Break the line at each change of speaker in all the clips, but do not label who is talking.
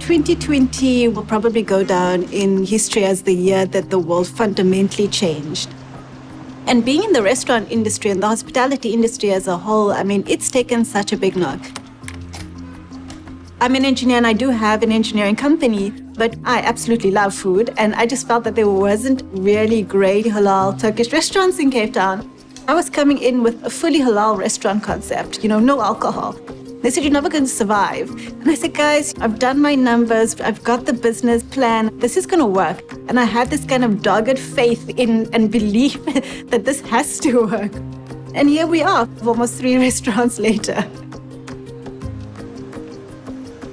2020 will probably go down in history as the year that the world fundamentally changed. And being in the restaurant industry and the hospitality industry as a whole, I mean, it's taken such a big knock. I'm an engineer and I do have an engineering company, but I absolutely love food. And I just felt that there wasn't really great halal Turkish restaurants in Cape Town. I was coming in with a fully halal restaurant concept, no alcohol. They said, you're never going to survive. And I said, guys, I've done my numbers. I've got the business plan. This is going to work. And I had this kind of dogged faith in and belief that this has to work. And here we are, almost 3 restaurants later.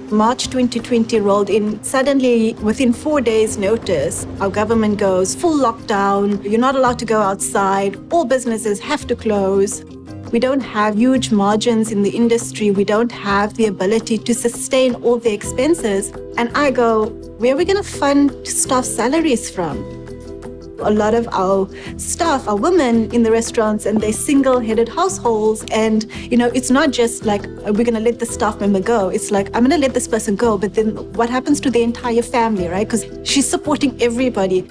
March 2020 rolled in. Suddenly, within 4 days' notice, our government goes full lockdown. You're not allowed to go outside. All businesses have to close. We don't have huge margins in the industry. We don't have the ability to sustain all the expenses. And I go, where are we going to fund staff salaries from? A lot of our staff are women in the restaurants and they're single-headed households. And, it's not just like, we're going to let the staff member go. It's like, I'm going to let this person go, but then what happens to the entire family, right? Because she's supporting everybody.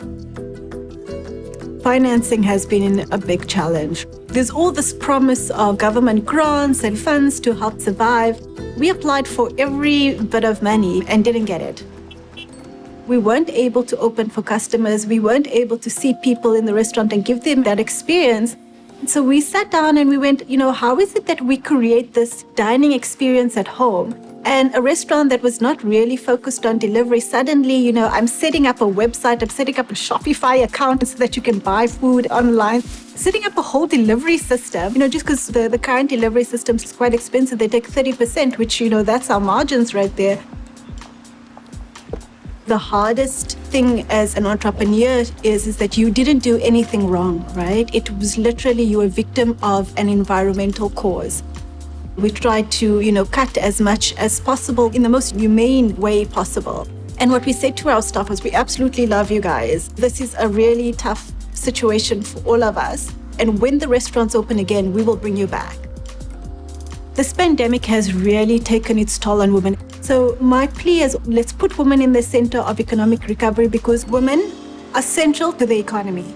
Financing has been a big challenge. There's all this promise of government grants and funds to help survive. We applied for every bit of money and didn't get it. We weren't able to open for customers. We weren't able to see people in the restaurant and give them that experience. So we sat down and we went, how is it that we create this dining experience at home? And a restaurant that was not really focused on delivery, suddenly, I'm setting up a website, I'm setting up a Shopify account so that you can buy food online, setting up a whole delivery system, just because the current delivery system is quite expensive. They take 30%, which, that's our margins right there. The hardest thing as an entrepreneur is that you didn't do anything wrong, right? It was literally you were a victim of an environmental cause. We tried to, cut as much as possible in the most humane way possible. And what we said to our staff was, we absolutely love you guys. This is a really tough situation for all of us. And when the restaurants open again, we will bring you back. This pandemic has really taken its toll on women. So my plea is, let's put women in the center of economic recovery because women are central to the economy.